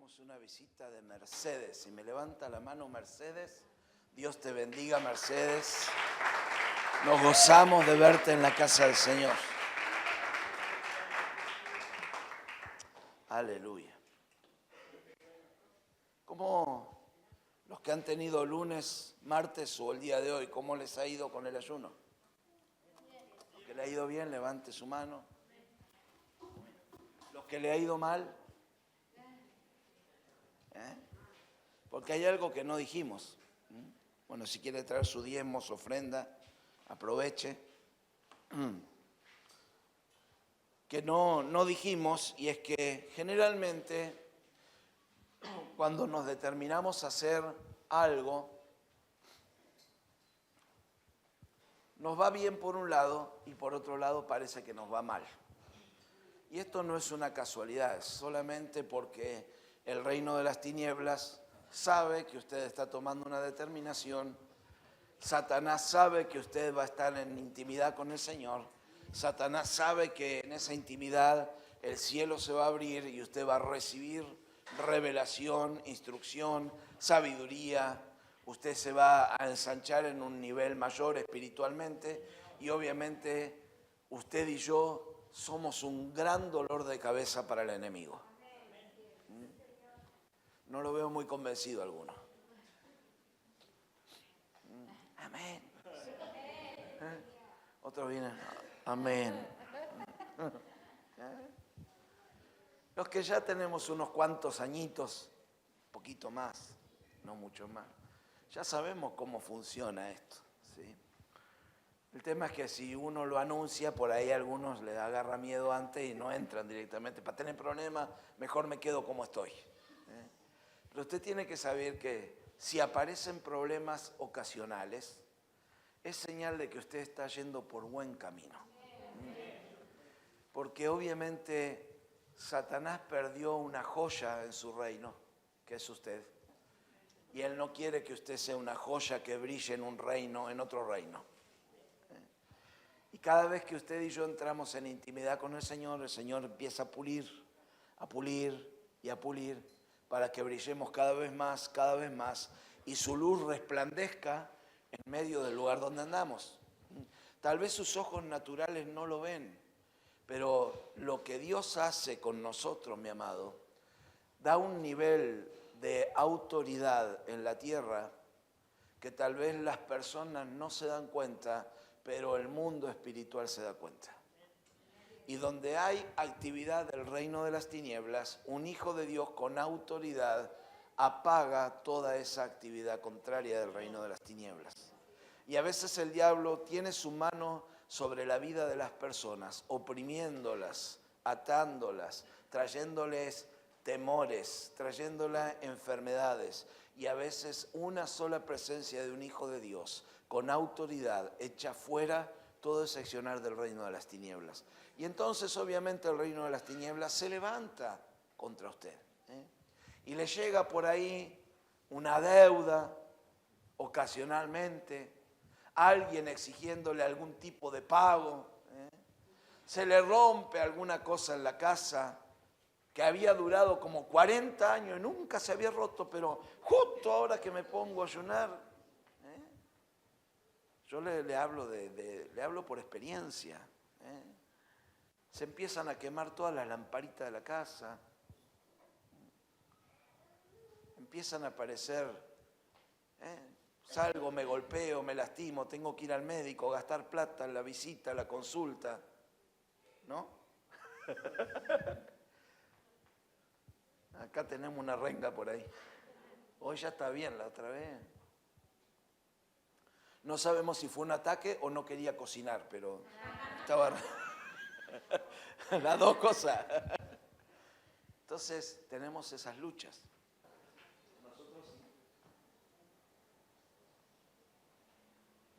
tenemos una visita de Mercedes. Si me levanta la mano Mercedes, Dios te bendiga, Mercedes. Nos gozamos de verte en la casa del Señor. Aleluya. ¿Cómo los que han tenido lunes, martes o el día de hoy, cómo les ha ido con el ayuno? Los que le ha ido bien, levante su mano. Los que le ha ido mal, porque hay algo que no dijimos. Bueno, si quiere traer su diezmo, su ofrenda, aproveche. Que no dijimos, y es que generalmente cuando nos determinamos a hacer algo, nos va bien por un lado y por otro lado parece que nos va mal. Y esto no es una casualidad, es solamente porque el reino de las tinieblas sabe que usted está tomando una determinación. Satanás sabe que usted va a estar en intimidad con el Señor. Satanás sabe que en esa intimidad el cielo se va a abrir y usted va a recibir revelación, instrucción, sabiduría. Usted se va a ensanchar en un nivel mayor espiritualmente y obviamente usted y yo somos un gran dolor de cabeza para el enemigo. No lo veo muy convencido alguno. Amén. Otros vienen, amén. Los que ya tenemos unos cuantos añitos, poquito más, no mucho más, ya sabemos cómo funciona esto, ¿sí? El tema es que si uno lo anuncia, por ahí a algunos les agarra miedo antes y no entran directamente. Para tener problemas, mejor me quedo como estoy. Pero usted tiene que saber que si aparecen problemas ocasionales, es señal de que usted está yendo por buen camino. Porque obviamente Satanás perdió una joya en su reino, que es usted. Y él no quiere que usted sea una joya que brille en un reino, en otro reino. Y cada vez que usted y yo entramos en intimidad con el Señor empieza a pulir y a pulir para que brillemos cada vez más, y su luz resplandezca en medio del lugar donde andamos. Tal vez sus ojos naturales no lo ven, pero lo que Dios hace con nosotros, mi amado, da un nivel de autoridad en la tierra que tal vez las personas no se dan cuenta, pero el mundo espiritual se da cuenta. Y donde hay actividad del reino de las tinieblas, un hijo de Dios con autoridad apaga toda esa actividad contraria del reino de las tinieblas. Y a veces el diablo tiene su mano sobre la vida de las personas, oprimiéndolas, atándolas, trayéndoles temores, trayéndolas enfermedades. Y a veces una sola presencia de un hijo de Dios con autoridad echa fuera todo ese accionar del reino de las tinieblas. Y entonces obviamente el reino de las tinieblas se levanta contra usted. Y le llega por ahí una deuda ocasionalmente, alguien exigiéndole algún tipo de pago, se le rompe alguna cosa en la casa que había durado como 40 años y nunca se había roto, pero justo ahora que me pongo a ayunar, yo le hablo le hablo por experiencia. Se empiezan a quemar todas las lamparitas de la casa, empiezan a aparecer, salgo, me golpeo, me lastimo, tengo que ir al médico, gastar plata en la visita, la consulta, ¿no? Acá tenemos una renga por ahí. Hoy ya está bien, la otra vez. No sabemos si fue un ataque o no quería cocinar, pero estaba... Las dos cosas. Entonces tenemos esas luchas. Nosotros sí.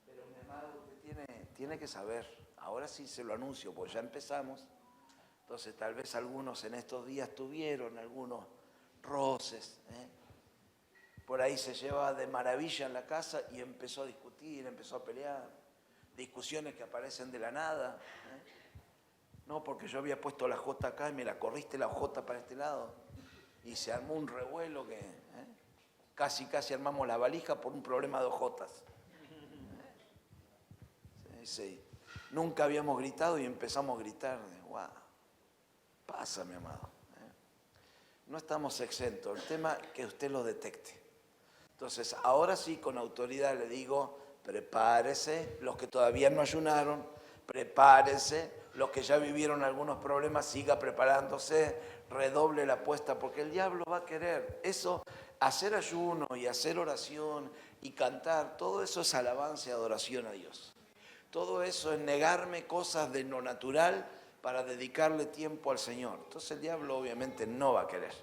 Pero mi amado, usted tiene que saber, ahora sí se lo anuncio, pues ya empezamos. Entonces tal vez algunos en estos días tuvieron algunos roces. Por ahí se lleva de maravilla en la casa y empezó a discutir, empezó a pelear. Discusiones que aparecen de la nada. No, porque yo había puesto la J acá y me la corriste la J para este lado. Y se armó un revuelo que casi armamos la valija por un problema de ojotas. Sí. Nunca habíamos gritado y empezamos a gritar. ¡Wow! Pasa, mi amado. No estamos exentos. El tema es que usted lo detecte. Entonces, ahora sí, con autoridad le digo, prepárese, los que todavía no ayunaron, prepárese, los que ya vivieron algunos problemas, siga preparándose, redoble la apuesta, porque el diablo va a querer. Eso, hacer ayuno y hacer oración y cantar, todo eso es alabanza y adoración a Dios. Todo eso es negarme cosas de lo natural para dedicarle tiempo al Señor. Entonces el diablo obviamente no va a querer.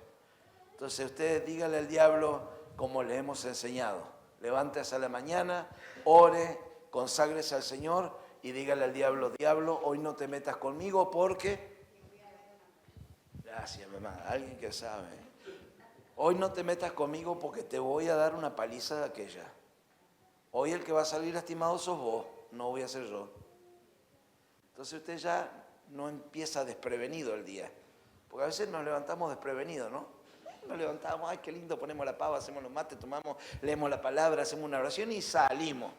Entonces usted dígale al diablo como le hemos enseñado. Levántese a la mañana, ore, conságrese al Señor y dígale al diablo, diablo, hoy no te metas conmigo porque... Gracias, mamá, alguien que sabe. Hoy no te metas conmigo porque te voy a dar una paliza de aquella. Hoy el que va a salir lastimado sos vos, no voy a ser yo. Entonces usted ya no empieza desprevenido el día. Porque a veces nos levantamos desprevenidos, ¿no? Nos levantamos, ay, qué lindo, ponemos la pava, hacemos los mates, tomamos, leemos la palabra, hacemos una oración y salimos.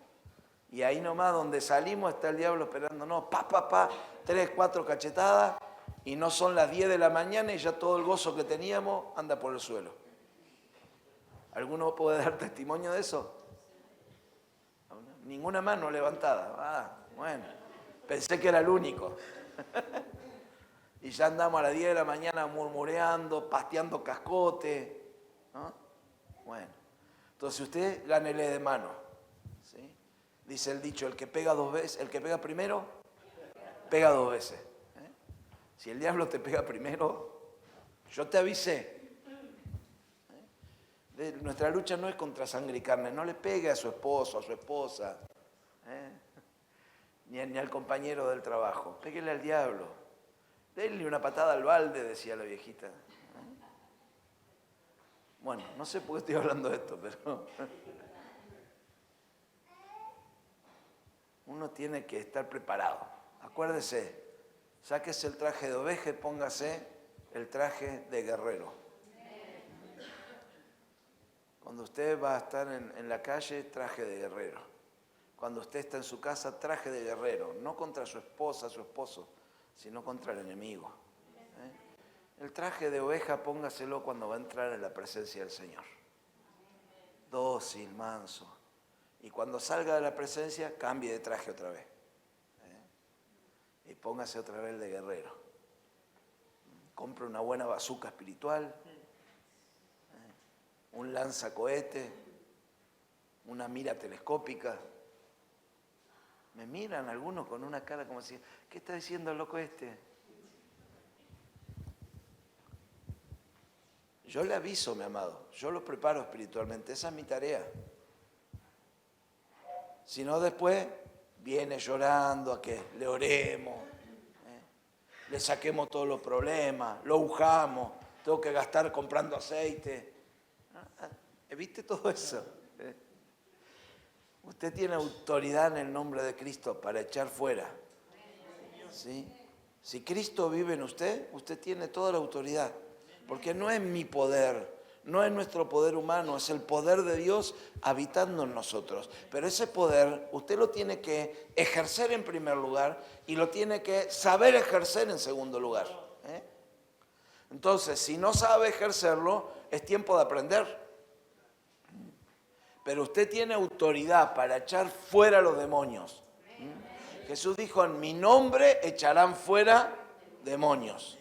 Y ahí nomás donde salimos está el diablo esperándonos, 3, 4 cachetadas, y no son las 10 de la mañana y ya todo el gozo que teníamos anda por el suelo. ¿Alguno puede dar testimonio de eso? Ninguna mano levantada. Ah, bueno, pensé que era el único. Y ya andamos a las 10 de la mañana murmureando, pasteando cascote, ¿no? Bueno, entonces usted gánele de mano, ¿sí? Dice el dicho, el que pega 2 veces, el que pega primero, pega 2 veces. Si el diablo te pega primero, yo te avisé. Nuestra lucha no es contra sangre y carne, no le pegue a su esposo, a su esposa, ni al compañero del trabajo, péguele al diablo. Denle una patada al balde, decía la viejita. Bueno, no sé por qué estoy hablando de esto, pero uno tiene que estar preparado. Acuérdese, sáquese el traje de oveja y póngase el traje de guerrero. Cuando usted va a estar en la calle, traje de guerrero. Cuando usted está en su casa, traje de guerrero. No contra su esposa, su esposo, sino contra el enemigo. El traje de oveja póngaselo cuando va a entrar en la presencia del Señor. Dócil, manso. Y cuando salga de la presencia, cambie de traje otra vez. Y póngase otra vez de guerrero. Compre una buena bazuca espiritual, un lanzacohete, una mira telescópica. Me miran algunos con una cara como si, ¿qué está diciendo el loco este? Yo le aviso, mi amado, yo lo preparo espiritualmente, esa es mi tarea. Si no, después viene llorando a que le oremos, le saquemos todos los problemas, lo ujamos, tengo que gastar comprando aceite. ¿Viste todo eso? Usted tiene autoridad en el nombre de Cristo para echar fuera. ¿Sí? Si Cristo vive en usted, usted tiene toda la autoridad. Porque no es mi poder, no es nuestro poder humano, es el poder de Dios habitando en nosotros. Pero ese poder usted lo tiene que ejercer en primer lugar y lo tiene que saber ejercer en segundo lugar. Entonces, si no sabe ejercerlo, es tiempo de aprender. Pero usted tiene autoridad para echar fuera los demonios. Jesús dijo, en mi nombre echarán fuera demonios.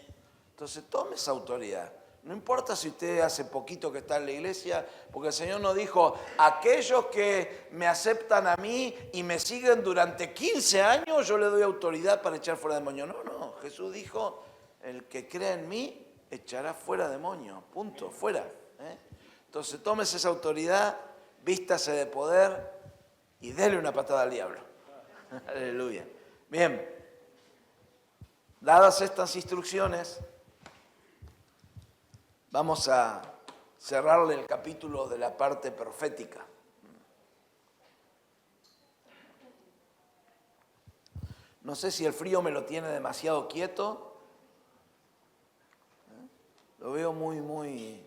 Entonces tome esa autoridad. No importa si usted hace poquito que está en la iglesia, porque el Señor nos dijo, aquellos que me aceptan a mí y me siguen durante 15 años, yo le doy autoridad para echar fuera demonios. No, Jesús dijo, el que cree en mí echará fuera demonios. Punto, fuera. Entonces tómese esa autoridad, vístase de poder y dele una patada al diablo. Aleluya. Bien, dadas estas instrucciones, vamos a cerrarle el capítulo de la parte profética. No sé si el frío me lo tiene demasiado quieto. Lo veo muy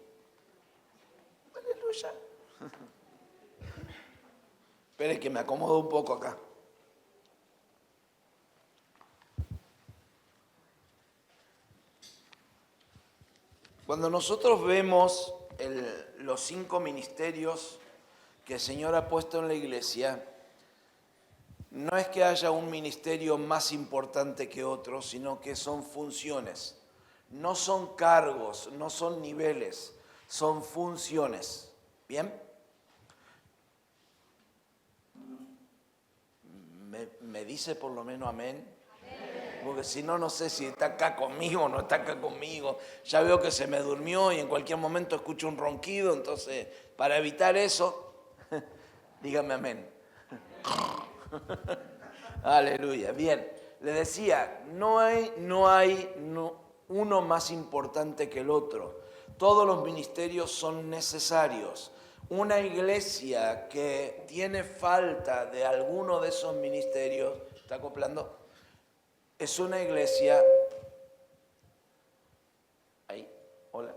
Espere que me acomodo un poco acá. Cuando nosotros vemos los 5 ministerios que el Señor ha puesto en la iglesia, no es que haya un ministerio más importante que otro, sino que son funciones. No son cargos, no son niveles, son funciones. ¿Bien? ¿Me dice por lo menos amén? Porque si no, no sé si está acá conmigo o no está acá conmigo. Ya veo que se me durmió y en cualquier momento escucho un ronquido, entonces para evitar eso, dígame amén. Aleluya. Bien, le decía, no hay uno más importante que el otro. Todos los ministerios son necesarios. Una iglesia que tiene falta de alguno de esos ministerios, ¿está acoplando? Es una iglesia, ahí, hola,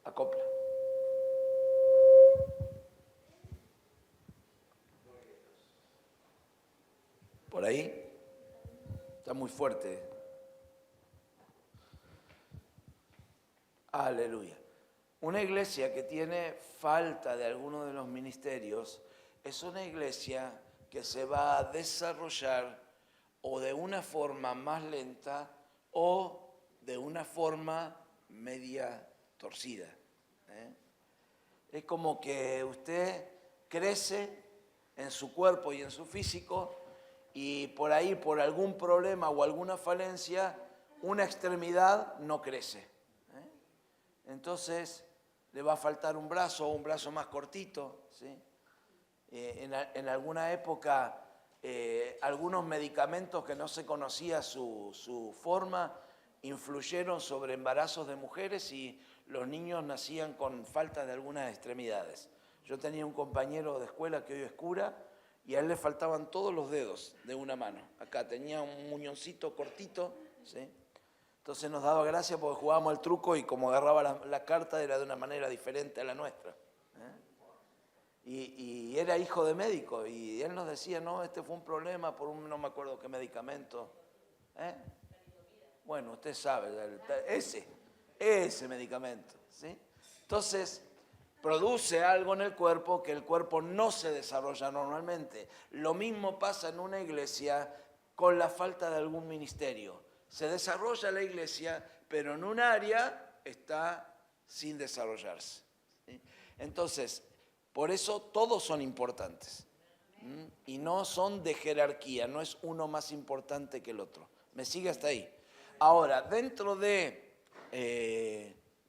acopla. Por ahí, está muy fuerte. Aleluya. Una iglesia que tiene falta de alguno de los ministerios es una iglesia que se va a desarrollar o de una forma más lenta o de una forma media torcida. Es como que usted crece en su cuerpo y en su físico y por ahí, por algún problema o alguna falencia, una extremidad no crece. Entonces le va a faltar un brazo o un brazo más cortito, ¿sí? En alguna época, algunos medicamentos que no se conocía su forma influyeron sobre embarazos de mujeres y los niños nacían con falta de algunas extremidades. Yo tenía un compañero de escuela que hoy es cura y a él le faltaban todos los dedos de una mano. Acá tenía un muñoncito cortito, ¿sí? Entonces nos daba gracia porque jugábamos al truco y como agarraba la carta era de una manera diferente a la nuestra. Y era hijo de médico y él nos decía, no, este fue un problema por no me acuerdo qué medicamento. Bueno, usted sabe, ese medicamento, ¿sí? Entonces, produce algo en el cuerpo que el cuerpo no se desarrolla normalmente. Lo mismo pasa en una iglesia con la falta de algún ministerio. Se desarrolla la iglesia, pero en un área está sin desarrollarse, ¿sí? Entonces, por eso todos son importantes. Y no son de jerarquía, no es uno más importante que el otro. ¿Me sigue hasta ahí? Ahora, dentro de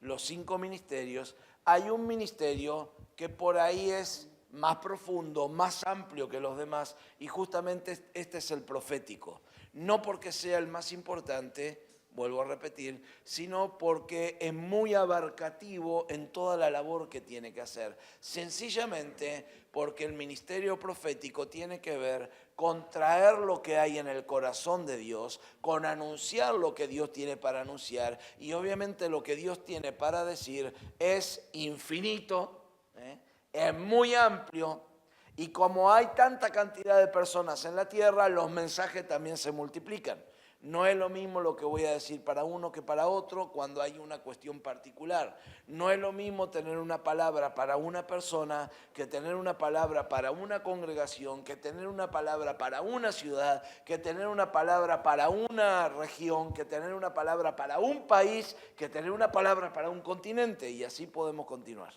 los 5 ministerios, hay un ministerio que por ahí es más profundo, más amplio que los demás, y justamente este es el profético. No porque sea el más importante, vuelvo a repetir, sino porque es muy abarcativo en toda la labor que tiene que hacer. Sencillamente porque el ministerio profético tiene que ver con traer lo que hay en el corazón de Dios, con anunciar lo que Dios tiene para anunciar, y obviamente lo que Dios tiene para decir es infinito, es muy amplio, y como hay tanta cantidad de personas en la tierra, los mensajes también se multiplican. No es lo mismo lo que voy a decir para uno que para otro cuando hay una cuestión particular. No es lo mismo tener una palabra para una persona que tener una palabra para una congregación, que tener una palabra para una ciudad, que tener una palabra para una región, que tener una palabra para un país, que tener una palabra para un continente, y así podemos continuar.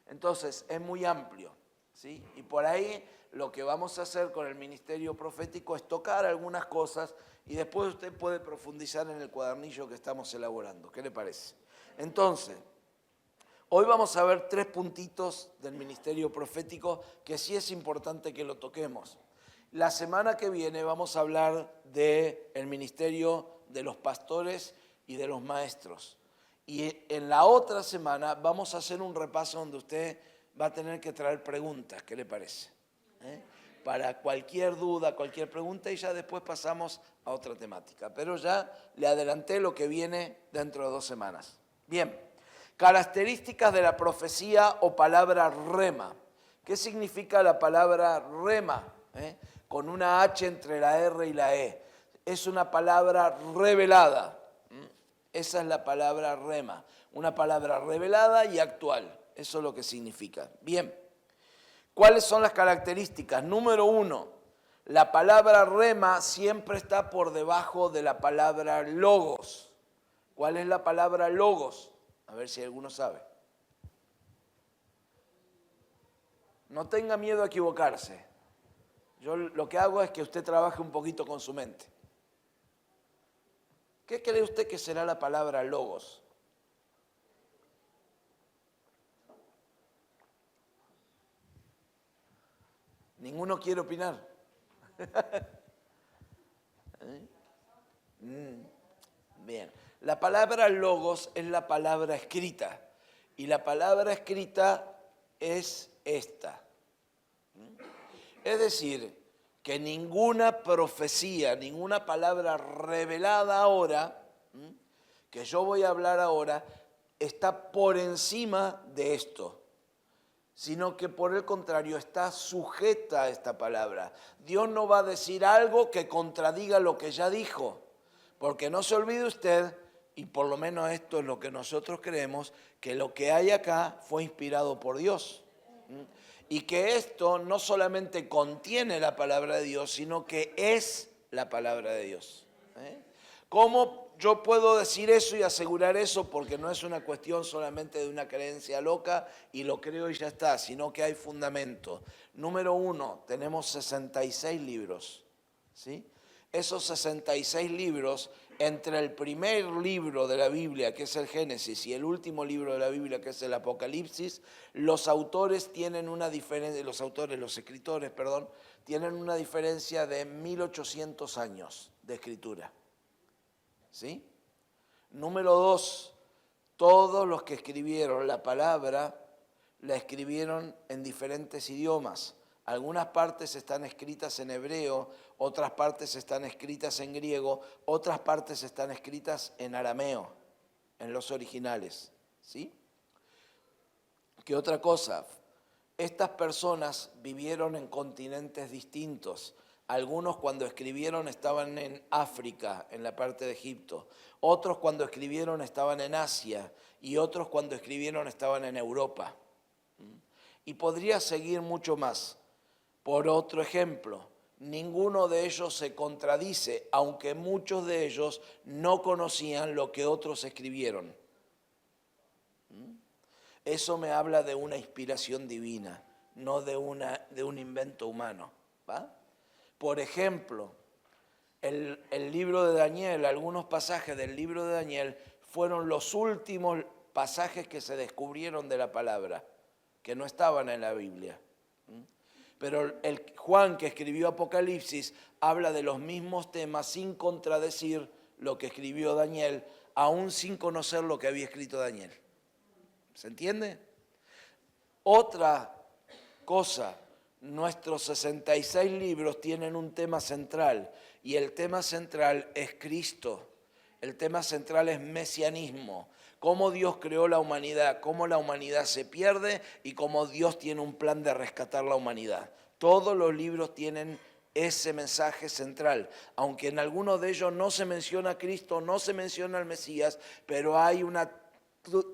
Entonces, es muy amplio, ¿sí? Y por ahí lo que vamos a hacer con el ministerio profético es tocar algunas cosas y después usted puede profundizar en el cuadernillo que estamos elaborando. ¿Qué le parece? Entonces, hoy vamos a ver 3 puntitos del ministerio profético que sí es importante que lo toquemos. La semana que viene vamos a hablar del ministerio de los pastores y de los maestros. Y en la otra semana vamos a hacer un repaso donde usted va a tener que traer preguntas. ¿Qué le parece? Para cualquier duda, cualquier pregunta, y ya después pasamos a otra temática. Pero ya le adelanté lo que viene dentro de 2 semanas. Bien, características de la profecía o palabra rema. ¿Qué significa la palabra rema? Con una H entre la R y la E. Es una palabra revelada. Esa es la palabra rema. Una palabra revelada y actual. Eso es lo que significa. Bien. ¿Cuáles son las características? Número 1. La palabra rema siempre está por debajo de la palabra logos. ¿Cuál es la palabra logos? A ver si alguno sabe. No tenga miedo a equivocarse. Yo lo que hago es que usted trabaje un poquito con su mente. ¿Qué cree usted que será la palabra logos? ¿Ninguno quiere opinar? Bien. La palabra logos es la palabra escrita. Y la palabra escrita es esta. Es decir, que ninguna profecía, ninguna palabra revelada ahora, que yo voy a hablar ahora, está por encima de esto, sino que por el contrario está sujeta a esta palabra. Dios no va a decir algo que contradiga lo que ya dijo, porque no se olvide usted, y por lo menos esto es lo que nosotros creemos, que lo que hay acá fue inspirado por Dios. Y que esto no solamente contiene la palabra de Dios, sino que es la palabra de Dios. ¿Cómo yo puedo decir eso y asegurar eso? Porque no es una cuestión solamente de una creencia loca y lo creo y ya está, sino que hay fundamento. Número 1, tenemos 66 libros. ¿Sí? Esos 66 libros, entre el primer libro de la Biblia, que es el Génesis, y el último libro de la Biblia, que es el Apocalipsis, los autores tienen una diferencia, los escritores, tienen una diferencia de 1800 años de escritura. ¿Sí? Número 2, todos los que escribieron la palabra, la escribieron en diferentes idiomas. Algunas partes están escritas en hebreo, otras partes están escritas en griego, otras partes están escritas en arameo, en los originales. ¿Sí? ¿Qué otra cosa? Estas personas vivieron en continentes distintos. Algunos cuando escribieron estaban en África, en la parte de Egipto. Otros cuando escribieron estaban en Asia y otros cuando escribieron estaban en Europa. Y podría seguir mucho más. Por otro ejemplo, ninguno de ellos se contradice, aunque muchos de ellos no conocían lo que otros escribieron. Eso me habla de una inspiración divina, no de un invento humano. ¿Va? Por ejemplo, el libro de Daniel, algunos pasajes del libro de Daniel fueron los últimos pasajes que se descubrieron de la palabra, que no estaban en la Biblia. Pero el Juan que escribió Apocalipsis habla de los mismos temas sin contradecir lo que escribió Daniel, aún sin conocer lo que había escrito Daniel. ¿Se entiende? Otra cosa, nuestros 66 libros tienen un tema central y el tema central es Cristo. El tema central es mesianismo. Cómo Dios creó la humanidad, cómo la humanidad se pierde y cómo Dios tiene un plan de rescatar la humanidad. Todos los libros tienen ese mensaje central, aunque en algunos de ellos no se menciona a Cristo, no se menciona al Mesías, pero hay una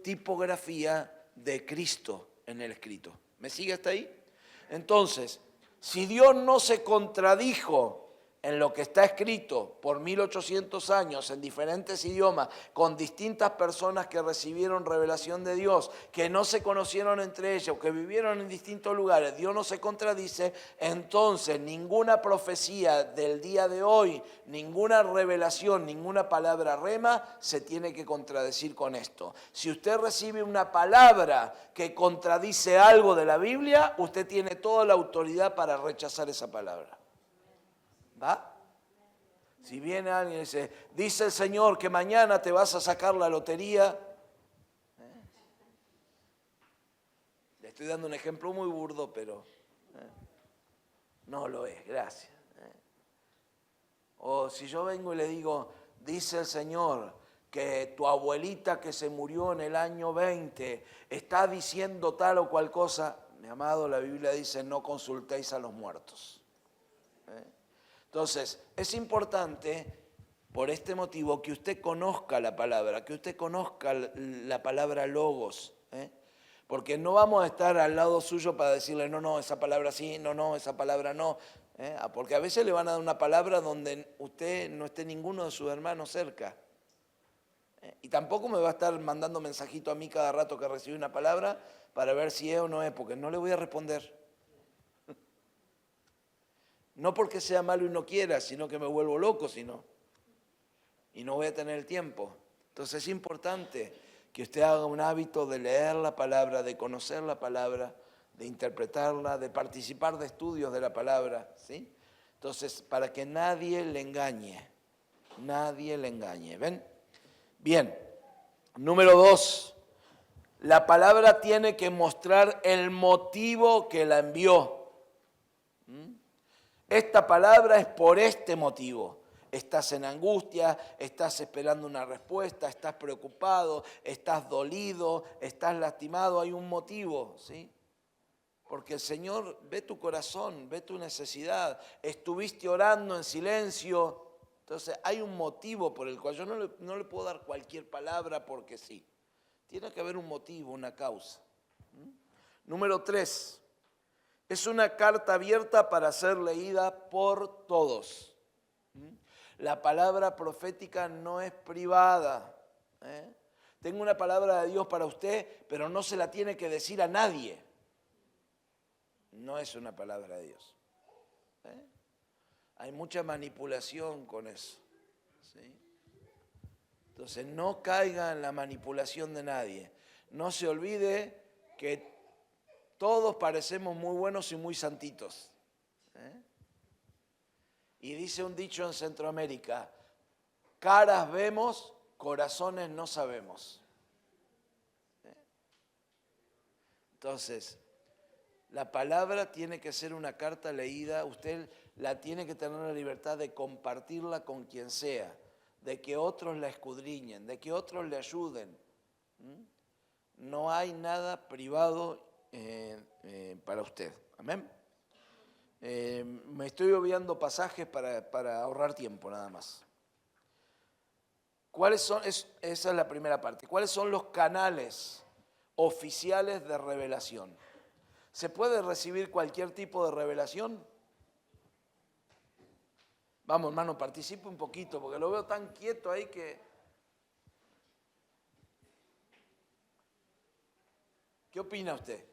tipografía de Cristo en el escrito. ¿Me sigue hasta ahí? Entonces, si Dios no se contradijo en lo que está escrito por 1800 años en diferentes idiomas, con distintas personas que recibieron revelación de Dios, que no se conocieron entre ellos, que vivieron en distintos lugares, Dios no se contradice, entonces ninguna profecía del día de hoy, ninguna revelación, ninguna palabra rema se tiene que contradecir con esto. Si usted recibe una palabra que contradice algo de la Biblia, usted tiene toda la autoridad para rechazar esa palabra. ¿Va? Si viene alguien y dice el Señor que mañana te vas a sacar la lotería. Le estoy dando un ejemplo muy burdo, pero no lo es, gracias. O si yo vengo y le digo, dice el Señor que tu abuelita que se murió en el año 20 está diciendo tal o cual cosa, mi amado, la Biblia dice, no consultéis a los muertos. Entonces, es importante, por este motivo, que usted conozca la palabra, que usted conozca la palabra logos, porque no vamos a estar al lado suyo para decirle, no, esa palabra sí, no, esa palabra no, porque a veces le van a dar una palabra donde usted no esté ninguno de sus hermanos cerca. Y tampoco me va a estar mandando mensajito a mí cada rato que recibe una palabra para ver si es o no es, porque no le voy a responder. No porque sea malo y no quiera, sino que me vuelvo loco, sino. Y no voy a tener el tiempo. Entonces es importante que usted haga un hábito de leer la palabra, de conocer la palabra, de interpretarla, de participar de estudios de la palabra, ¿sí? Entonces, para que nadie le engañe, ¿ven? Bien, número 2, la palabra tiene que mostrar el motivo que la envió. Esta palabra es por este motivo. Estás en angustia, estás esperando una respuesta, estás preocupado, estás dolido, estás lastimado, hay un motivo, ¿sí? Porque el Señor ve tu corazón, ve tu necesidad, estuviste orando en silencio, entonces hay un motivo por el cual yo no le puedo dar cualquier palabra porque sí. Tiene que haber un motivo, una causa. Número 3. Es una carta abierta para ser leída por todos. La palabra profética no es privada. Tengo una palabra de Dios para usted, pero no se la tiene que decir a nadie. No es una palabra de Dios. Hay mucha manipulación con eso. ¿Sí? Entonces no caiga en la manipulación de nadie. No se olvide que todos parecemos muy buenos y muy santitos. Y dice un dicho en Centroamérica, caras vemos, corazones no sabemos. Entonces, la palabra tiene que ser una carta leída, usted la tiene que tener la libertad de compartirla con quien sea, de que otros la escudriñen, de que otros le ayuden. No hay nada privado para usted. Amén. Me estoy obviando pasajes para ahorrar tiempo nada más. ¿Cuáles son? Esa es la primera parte. ¿Cuáles son los canales oficiales de revelación? ¿Se puede recibir cualquier tipo de revelación? Vamos, hermano, participe un poquito, porque lo veo tan quieto ahí que... ¿Qué opina usted?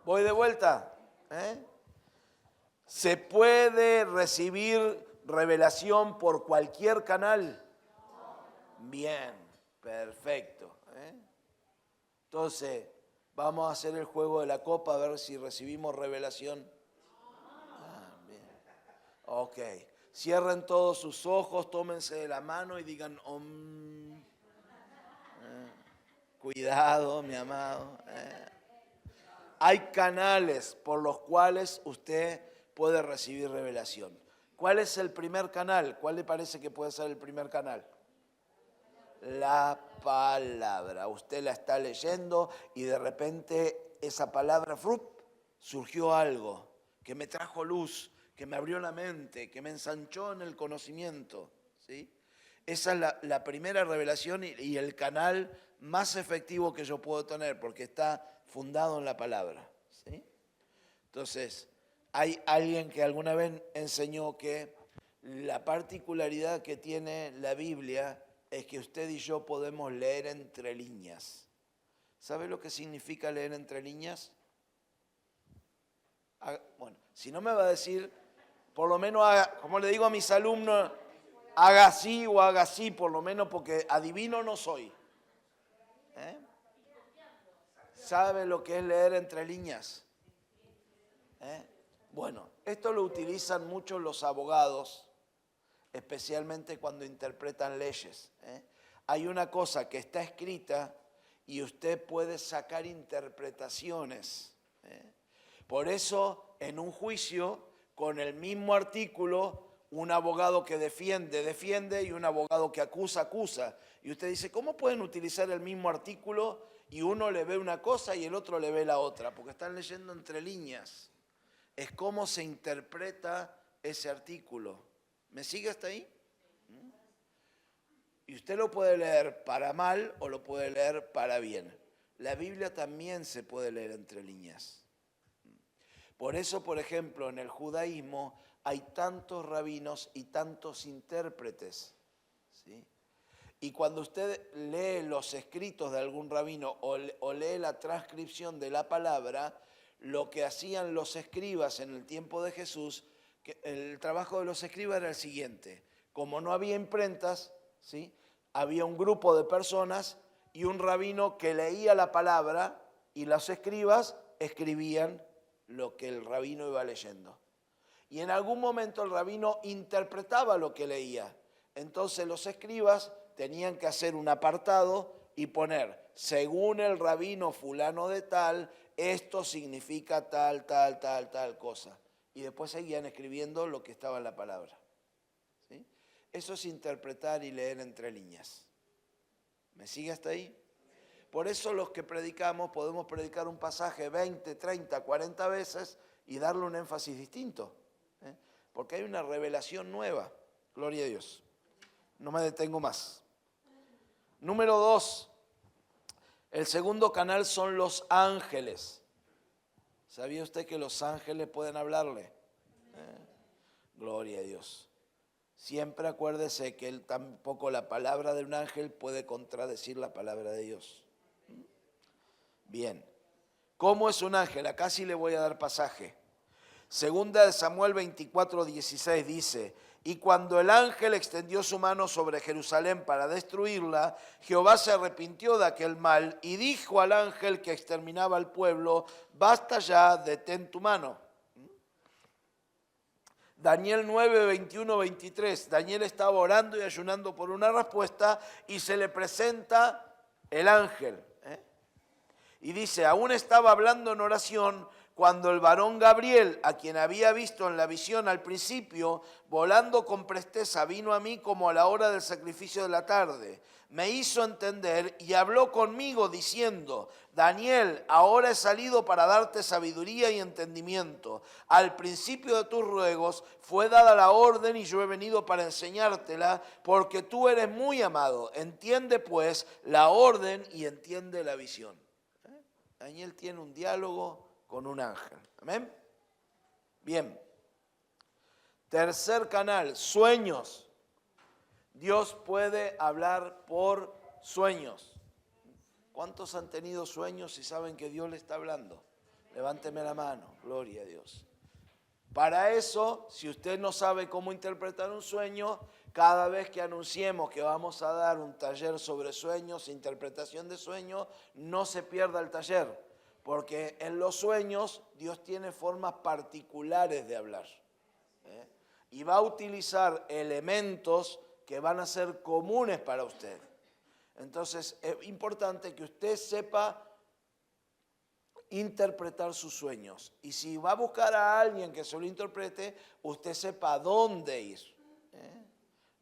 ¿Voy de vuelta? ¿Se puede recibir revelación por cualquier canal? Bien, perfecto. Entonces, vamos a hacer el juego de la copa a ver si recibimos revelación. Bien. Ok. Cierren todos sus ojos, tómense de la mano y digan om. Cuidado, mi amado. Hay canales por los cuales usted puede recibir revelación. ¿Cuál es el primer canal? ¿Cuál le parece que puede ser el primer canal? La palabra. Usted la está leyendo y de repente esa palabra, surgió algo que me trajo luz, que me abrió la mente, que me ensanchó en el conocimiento. ¿Sí? Esa es la primera revelación y el canal más efectivo que yo puedo tener porque está fundado en la palabra. ¿Sí? Entonces, hay alguien que alguna vez enseñó que la particularidad que tiene la Biblia es que usted y yo podemos leer entre líneas. ¿Sabe lo que significa leer entre líneas? Bueno, si no me va a decir, por lo menos haga, como le digo a mis alumnos, haga así o haga así, por lo menos porque adivino no soy. ¿Sabe lo que es leer entre líneas? Bueno, esto lo utilizan mucho los abogados, especialmente cuando interpretan leyes. Hay una cosa que está escrita y usted puede sacar interpretaciones. Por eso, en un juicio, con el mismo artículo, un abogado que defiende y un abogado que acusa. Y usted dice, ¿cómo pueden utilizar el mismo artículo y uno le ve una cosa y el otro le ve la otra, porque están leyendo entre líneas. Es cómo se interpreta ese artículo. ¿Me sigue hasta ahí? Y usted lo puede leer para mal o lo puede leer para bien. La Biblia también se puede leer entre líneas. Por eso, por ejemplo, en el judaísmo hay tantos rabinos y tantos intérpretes, ¿sí? Y cuando usted lee los escritos de algún rabino o lee la transcripción de la palabra, lo que hacían los escribas en el tiempo de Jesús, que el trabajo de los escribas era el siguiente: como no había imprentas, ¿sí?, había un grupo de personas y un rabino que leía la palabra y los escribas escribían lo que el rabino iba leyendo. Y en algún momento el rabino interpretaba lo que leía. Entonces los escribas tenían que hacer un apartado y poner, según el rabino fulano de tal, esto significa tal, tal, tal, tal cosa. Y después seguían escribiendo lo que estaba en la palabra. ¿Sí? Eso es interpretar y leer entre líneas. ¿Me sigue hasta ahí? Por eso los que predicamos podemos predicar un pasaje 20, 30, 40 veces y darle un énfasis distinto. Porque hay una revelación nueva. Gloria a Dios. No me detengo más. Número 2. El segundo canal son los ángeles. ¿Sabía usted que los ángeles pueden hablarle? Gloria a Dios. Siempre acuérdese que tampoco la palabra de un ángel puede contradecir la palabra de Dios. Bien. ¿Cómo es un ángel? Acá sí le voy a dar pasaje. Segunda de Samuel 24:16 dice: y cuando el ángel extendió su mano sobre Jerusalén para destruirla, Jehová se arrepintió de aquel mal y dijo al ángel que exterminaba al pueblo: basta ya, detén tu mano. Daniel 9, 21, 23. Daniel estaba orando y ayunando por una respuesta y se le presenta el ángel. Y dice: aún estaba hablando en oración cuando el varón Gabriel, a quien había visto en la visión al principio, volando con presteza, vino a mí como a la hora del sacrificio de la tarde. Me hizo entender y habló conmigo diciendo: Daniel, ahora he salido para darte sabiduría y entendimiento. Al principio de tus ruegos fue dada la orden y yo he venido para enseñártela, porque tú eres muy amado. Entiende pues la orden y entiende la visión. Daniel tiene un diálogo con un ángel. ¿Amén? Bien. Tercer canal, sueños. Dios puede hablar por sueños. ¿Cuántos han tenido sueños y saben que Dios le está hablando? Levánteme la mano, gloria a Dios. Para eso, si usted no sabe cómo interpretar un sueño, cada vez que anunciemos que vamos a dar un taller sobre sueños, interpretación de sueños, no se pierda el taller, porque en los sueños Dios tiene formas particulares de hablar. Y va a utilizar elementos que van a ser comunes para usted. Entonces, es importante que usted sepa interpretar sus sueños. Y si va a buscar a alguien que se lo interprete, usted sepa dónde ir.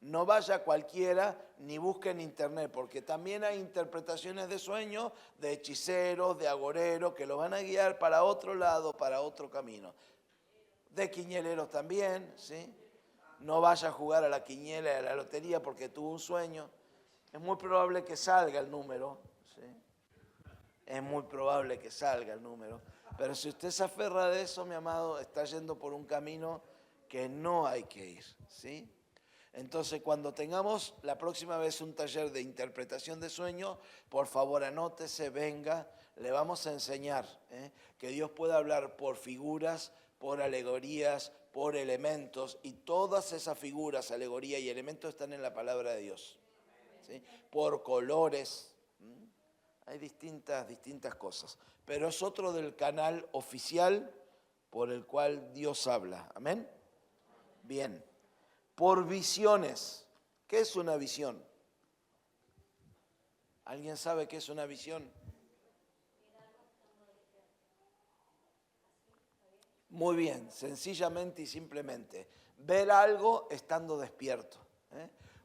No vaya a cualquiera ni busque en internet, porque también hay interpretaciones de sueños de hechiceros, de agoreros, que lo van a guiar para otro lado, para otro camino. De quiñeleros también, ¿sí? No vaya a jugar a la quiniela y a la lotería porque tuvo un sueño. Es muy probable que salga el número, ¿sí? Es muy probable que salga el número. Pero si usted se aferra de eso, mi amado, está yendo por un camino que no hay que ir, ¿sí? Entonces, cuando tengamos la próxima vez un taller de interpretación de sueños, por favor anótese, venga, le vamos a enseñar que Dios puede hablar por figuras, por alegorías, por elementos, y todas esas figuras, alegorías y elementos están en la palabra de Dios, ¿sí? Por colores. Hay distintas cosas, pero es otro del canal oficial por el cual Dios habla. ¿Amén? Bien. Por visiones. ¿Qué es una visión? ¿Alguien sabe qué es una visión? Muy bien, sencillamente y simplemente. Ver algo estando despierto.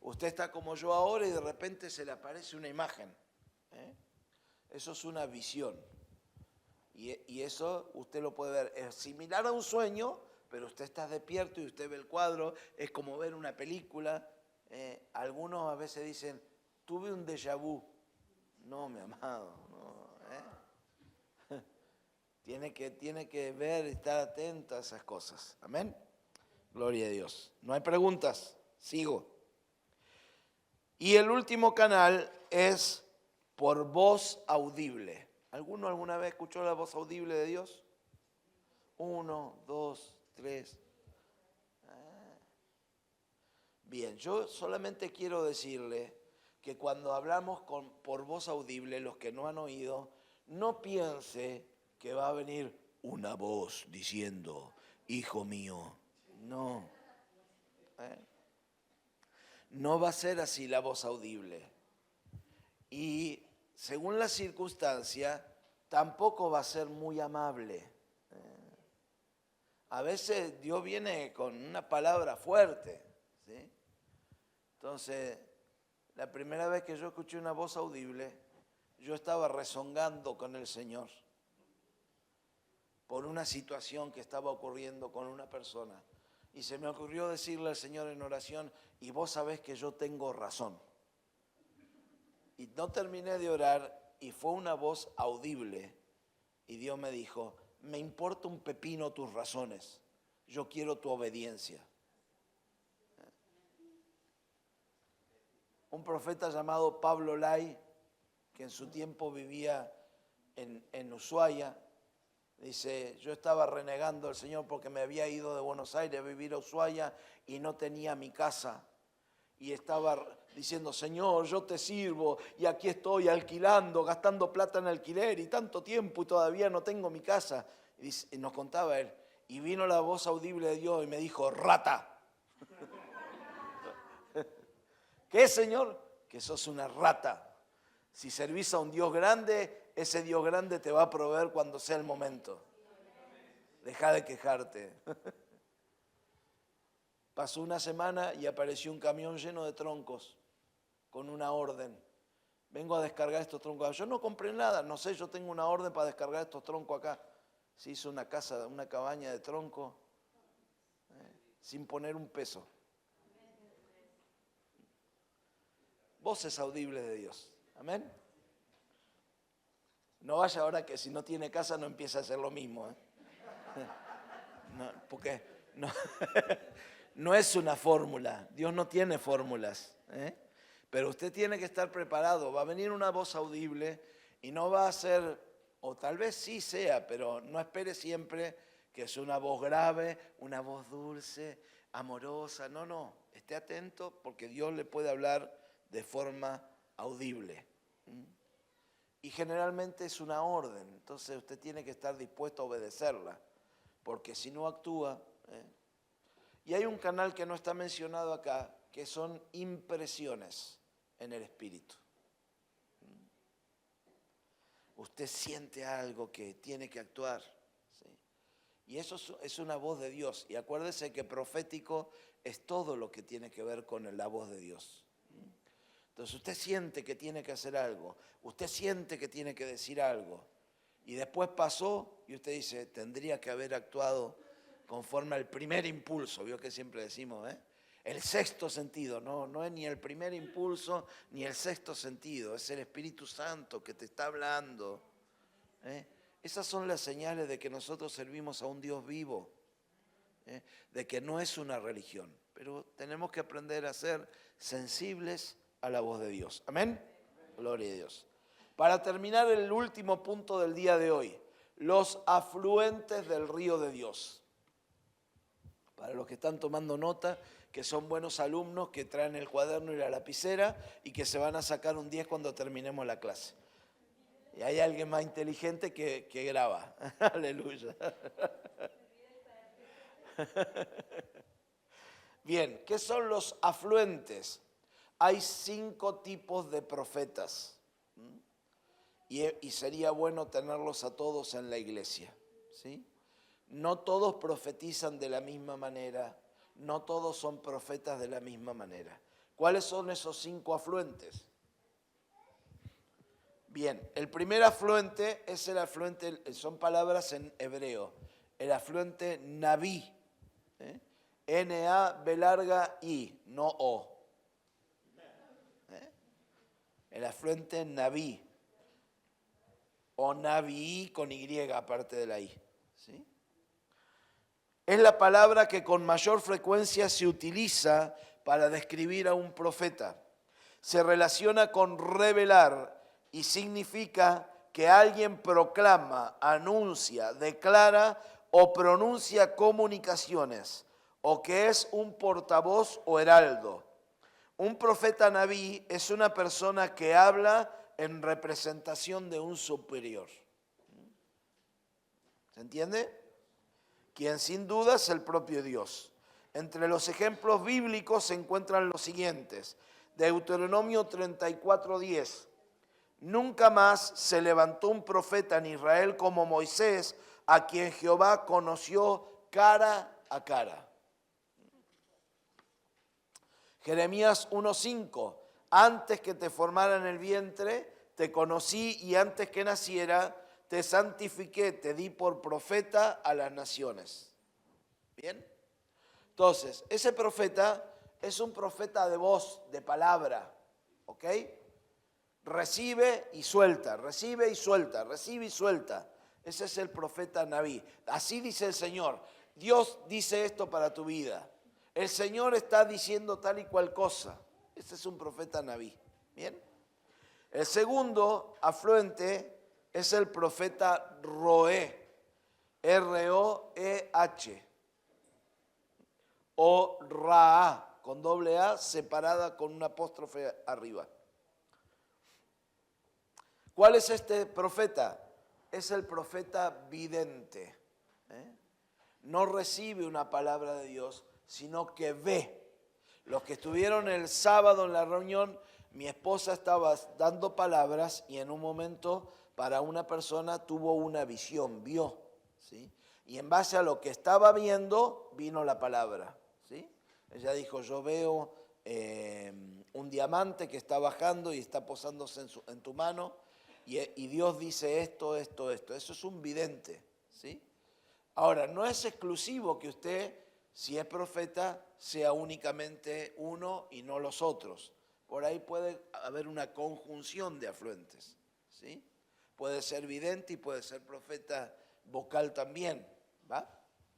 Usted está como yo ahora y de repente se le aparece una imagen. Eso es una visión. Y eso usted lo puede ver. Es similar a un sueño, pero usted está despierto y usted ve el cuadro. Es como ver una película. Algunos a veces dicen, tuve un déjà vu. No, mi amado, no. Tiene que ver, estar atento a esas cosas. Amén. Gloria a Dios. ¿No hay preguntas? Sigo. Y el último canal es por voz audible. ¿Alguno alguna vez escuchó la voz audible de Dios? 1, 2, 3. Bien, yo solamente quiero decirle que cuando hablamos por voz audible, los que no han oído, no piense que va a venir una voz diciendo, hijo mío. No. No va a ser así la voz audible. Y según la circunstancia, tampoco va a ser muy amable. A veces Dios viene con una palabra fuerte, ¿sí? Entonces, la primera vez que yo escuché una voz audible, yo estaba rezongando con el Señor por una situación que estaba ocurriendo con una persona. Y se me ocurrió decirle al Señor en oración, y vos sabés que yo tengo razón. Y no terminé de orar y fue una voz audible. Y Dios me dijo, me importa un pepino tus razones, yo quiero tu obediencia. Un profeta llamado Pablo Lai, que en su tiempo vivía en Ushuaia, dice, yo estaba renegando al Señor porque me había ido de Buenos Aires a vivir a Ushuaia y no tenía mi casa. Y estaba diciendo, Señor, yo te sirvo y aquí estoy alquilando, gastando plata en alquiler y tanto tiempo y todavía no tengo mi casa. Y nos contaba él, y vino la voz audible de Dios y me dijo, rata. ¿Qué, Señor? Que sos una rata. Si servís a un Dios grande, ese Dios grande te va a proveer cuando sea el momento. Deja de quejarte. Pasó una semana y apareció un camión lleno de troncos con una orden. Vengo a descargar estos troncos. Yo no compré nada, no sé, yo tengo una orden para descargar estos troncos acá. Se hizo una casa, una cabaña de troncos sin poner un peso. Voces audibles de Dios. Amén. No vaya ahora que si no tiene casa no empieza a hacer lo mismo. No, porque no, no es una fórmula. Dios no tiene fórmulas. Pero usted tiene que estar preparado. Va a venir una voz audible y no va a ser, o tal vez sí sea, pero no espere siempre que es una voz grave, una voz dulce, amorosa. No, no. Esté atento porque Dios le puede hablar de forma audible. Y generalmente es una orden, entonces usted tiene que estar dispuesto a obedecerla, porque si no actúa. Y hay un canal que no está mencionado acá, que son impresiones en el espíritu. Usted siente algo que tiene que actuar, ¿sí? Y eso es una voz de Dios. Y acuérdese que profético es todo lo que tiene que ver con la voz de Dios. Entonces usted siente que tiene que hacer algo, usted siente que tiene que decir algo, y después pasó y usted dice, tendría que haber actuado conforme al primer impulso, vio que siempre decimos, el sexto sentido, no es ni el primer impulso ni el sexto sentido, es el Espíritu Santo que te está hablando. Esas son las señales de que nosotros servimos a un Dios vivo, de que no es una religión, pero tenemos que aprender a ser sensibles a la voz de Dios. Amén. Gloria a Dios. Para terminar el último punto del día de hoy, los afluentes del río de Dios. Para los que están tomando nota, que son buenos alumnos, que traen el cuaderno y la lapicera y que se van a sacar un 10 cuando terminemos la clase. Y hay alguien más inteligente que graba. Aleluya. Bien, ¿qué son los afluentes? Hay 5 tipos de profetas y sería bueno tenerlos a todos en la iglesia, ¿sí? No todos profetizan de la misma manera, no todos son profetas de la misma manera. ¿Cuáles son esos 5 afluentes? Bien, el primer afluente es el afluente, son palabras en hebreo, el afluente Naví, N-A-B larga I, no O. El afluente Naví, o Naví con Y aparte de la I. ¿Sí? Es la palabra que con mayor frecuencia se utiliza para describir a un profeta. Se relaciona con revelar y significa que alguien proclama, anuncia, declara o pronuncia comunicaciones, o que es un portavoz o heraldo. Un profeta naví es una persona que habla en representación de un superior. ¿Se entiende? Quien sin duda es el propio Dios. Entre los ejemplos bíblicos se encuentran los siguientes. Deuteronomio 34:10. Nunca más se levantó un profeta en Israel como Moisés, a quien Jehová conoció cara a cara. Jeremías 1:5. Antes que te formara en el vientre, te conocí, y antes que naciera, te santifiqué, te di por profeta a las naciones. ¿Bien? Entonces, ese profeta es un profeta de voz, de palabra, ¿ok? Recibe y suelta, recibe y suelta, recibe y suelta. Ese es el profeta Naví. Así dice el Señor. Dios dice esto para tu vida. El Señor está diciendo tal y cual cosa. Ese es un profeta Naví. ¿Bien? El segundo afluente es el profeta Roé, R-O-E-H, o Ra, con doble A, separada con un apóstrofe arriba. ¿Cuál es este profeta? Es el profeta vidente. No recibe una palabra de Dios, sino que ve. Los que estuvieron el sábado en la reunión, mi esposa estaba dando palabras y en un momento para una persona tuvo una visión, vio, ¿sí? Y en base a lo que estaba viendo, vino la palabra, ¿sí? Ella dijo, yo veo un diamante que está bajando y está posándose en tu mano, y Dios dice esto, esto, esto. Eso es un vidente, ¿sí? Ahora, no es exclusivo que usted, si es profeta, sea únicamente uno y no los otros. Por ahí puede haber una conjunción de afluentes, ¿sí? Puede ser vidente y puede ser profeta vocal también, ¿va?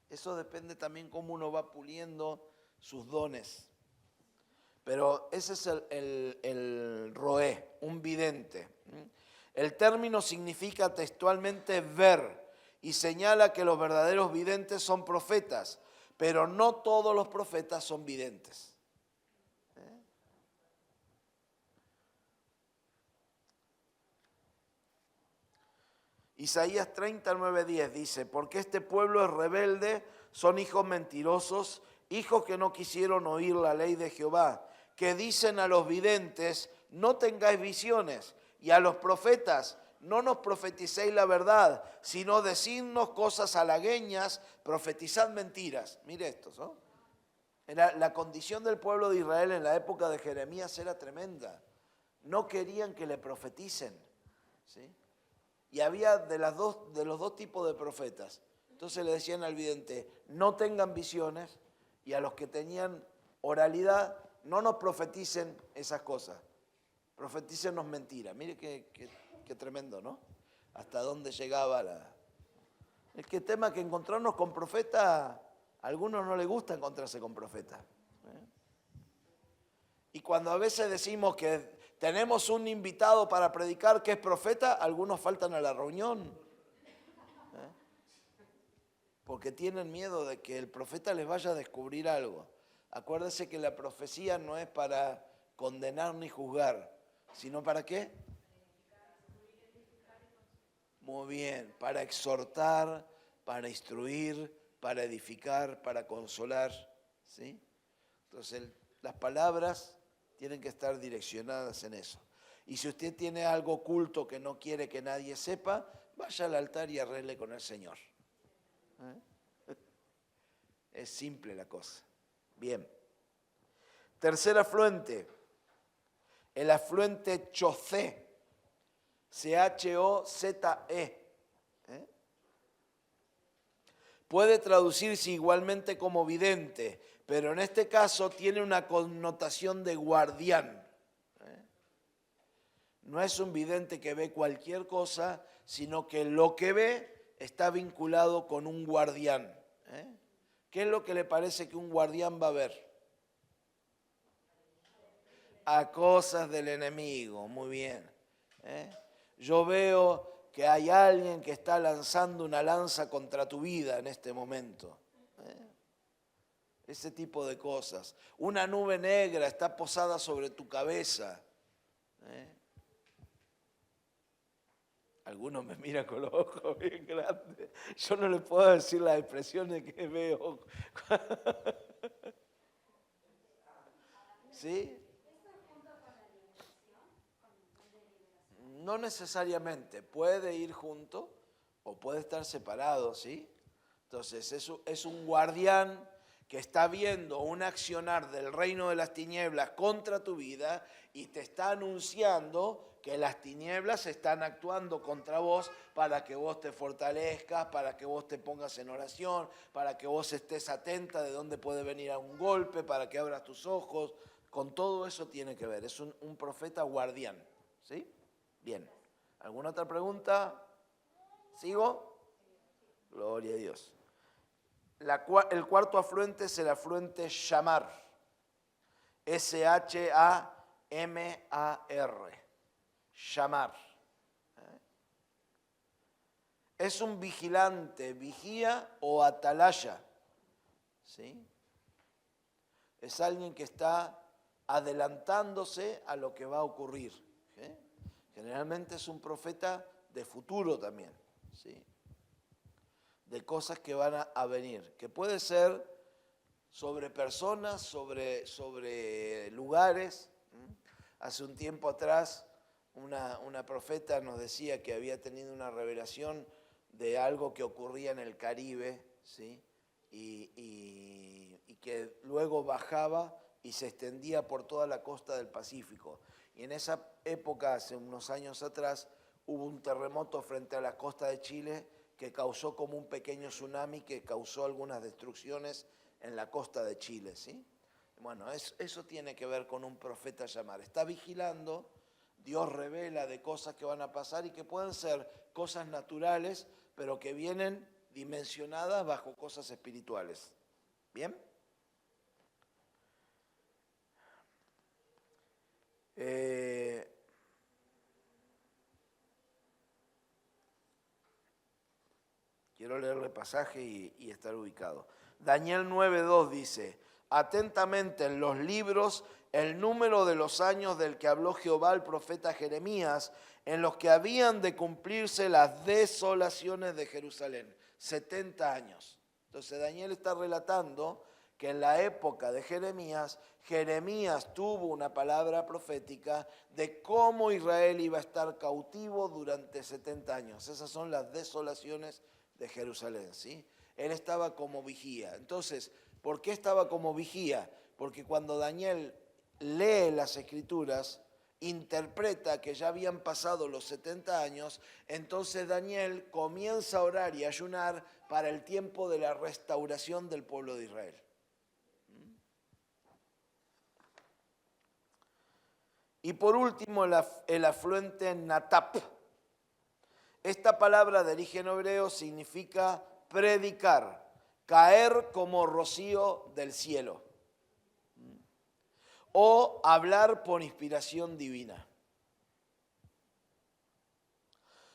Eso depende también cómo uno va puliendo sus dones. Pero ese es el roé, un vidente. El término significa textualmente ver y señala que los verdaderos videntes son profetas, pero no todos los profetas son videntes. Isaías 39:10 dice, porque este pueblo es rebelde, son hijos mentirosos, hijos que no quisieron oír la ley de Jehová, que dicen a los videntes, no tengáis visiones, y a los profetas, no nos profeticéis la verdad, sino decidnos cosas halagüeñas, profetizad mentiras. Mire esto, ¿no? La condición del pueblo de Israel en la época de Jeremías era tremenda. No querían que le profeticen, ¿sí? Y había de los dos tipos de profetas. Entonces le decían al vidente, no tengan visiones, y a los que tenían oralidad, no nos profeticen esas cosas, profetícennos mentiras. Mire qué tremendo, ¿no? Hasta dónde llegaba el que tema que encontrarnos con profeta, a algunos no les gusta encontrarse con profeta. Y cuando a veces decimos que tenemos un invitado para predicar que es profeta, algunos faltan a la reunión. Porque tienen miedo de que el profeta les vaya a descubrir algo. Acuérdense que la profecía no es para condenar ni juzgar, sino ¿para qué? Muy bien, para exhortar, para instruir, para edificar, para consolar, ¿sí? Entonces, las palabras tienen que estar direccionadas en eso. Y si usted tiene algo oculto que no quiere que nadie sepa, vaya al altar y arregle con el Señor. Es simple la cosa. Bien. Tercer afluente, el afluente Chocé. C-H-O-Z-E. Puede traducirse igualmente como vidente, pero en este caso tiene una connotación de guardián. No es un vidente que ve cualquier cosa, sino que lo que ve está vinculado con un guardián. ¿Qué es lo que le parece que un guardián va a ver? A cosas del enemigo, muy bien. Yo veo que hay alguien que está lanzando una lanza contra tu vida en este momento. Ese tipo de cosas. Una nube negra está posada sobre tu cabeza. Algunos me miran con los ojos bien grandes. Yo no les puedo decir las expresiones que veo. ¿Sí? No necesariamente. Puede ir junto o puede estar separado, ¿sí? Entonces, es un guardián que está viendo un accionar del reino de las tinieblas contra tu vida y te está anunciando que las tinieblas están actuando contra vos para que vos te fortalezcas, para que vos te pongas en oración, para que vos estés atenta de dónde puede venir a un golpe, para que abras tus ojos. Con todo eso tiene que ver. Es un profeta guardián. ¿Sí? Bien. ¿Alguna otra pregunta? ¿Sigo? Gloria a Dios. El cuarto afluente es el afluente Shamar. S-H-A-M-A-R. Shamar. Es un vigilante, vigía o atalaya. ¿Sí? Es alguien que está adelantándose a lo que va a ocurrir. ¿Sí? Generalmente es un profeta de futuro también. ¿Sí? De cosas que van a venir, que puede ser sobre personas, sobre lugares. Hace un tiempo atrás una profeta nos decía que había tenido una revelación de algo que ocurría en el Caribe, ¿sí? y que luego bajaba y se extendía por toda la costa del Pacífico. Y en esa época, hace unos años atrás, hubo un terremoto frente a la costa de Chile que causó como un pequeño tsunami que causó algunas destrucciones en la costa de Chile, ¿sí? Bueno, eso tiene que ver con un profeta Shamar. Está vigilando, Dios revela de cosas que van a pasar y que pueden ser cosas naturales, pero que vienen dimensionadas bajo cosas espirituales. ¿Bien? Quiero leer el pasaje y estar ubicado. Daniel 9:2 dice: atentamente en los libros el número de los años del que habló Jehová al profeta Jeremías, en los que habían de cumplirse las desolaciones de Jerusalén. 70 años. Entonces Daniel está relatando que en la época de Jeremías, Jeremías tuvo una palabra profética de cómo Israel iba a estar cautivo durante 70 años. Esas son las desolaciones de Jerusalén, ¿sí? Él estaba como vigía. Entonces, ¿por qué estaba como vigía? Porque cuando Daniel lee las Escrituras, interpreta que ya habían pasado los 70 años, entonces Daniel comienza a orar y ayunar para el tiempo de la restauración del pueblo de Israel. Y por último, el afluente Natap. Esta palabra de origen hebreo significa predicar, caer como rocío del cielo, o hablar por inspiración divina.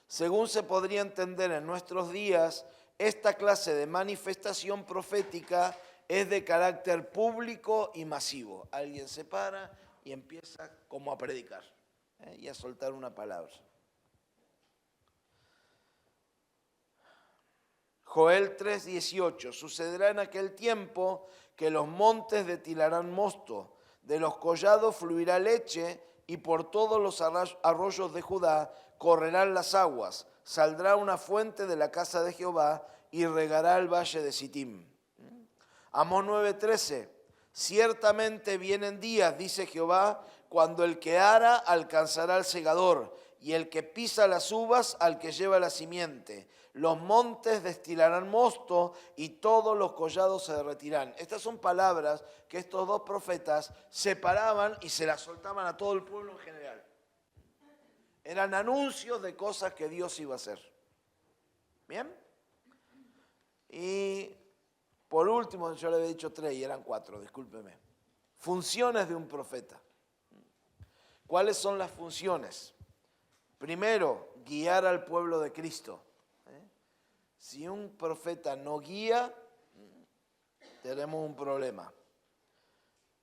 Según se podría entender en nuestros días, esta clase de manifestación profética es de carácter público y masivo. Alguien se para y empieza como a predicar y a soltar una palabra. Joel 3:18, sucederá en aquel tiempo que los montes destilarán mosto, de los collados fluirá leche y por todos los arroyos de Judá correrán las aguas. Saldrá una fuente de la casa de Jehová y regará el valle de Sittim. Amós 9:13, ciertamente vienen días, dice Jehová, cuando el que ara alcanzará al segador y el que pisa las uvas al que lleva la simiente. Los montes destilarán mosto y todos los collados se derretirán. Estas son palabras que estos dos profetas separaban y se las soltaban a todo el pueblo en general. Eran anuncios de cosas que Dios iba a hacer. ¿Bien? Y por último, yo le había dicho 3 y eran 4, discúlpeme. Funciones de un profeta. ¿Cuáles son las funciones? Primero, guiar al pueblo de Cristo. Si un profeta no guía, tenemos un problema.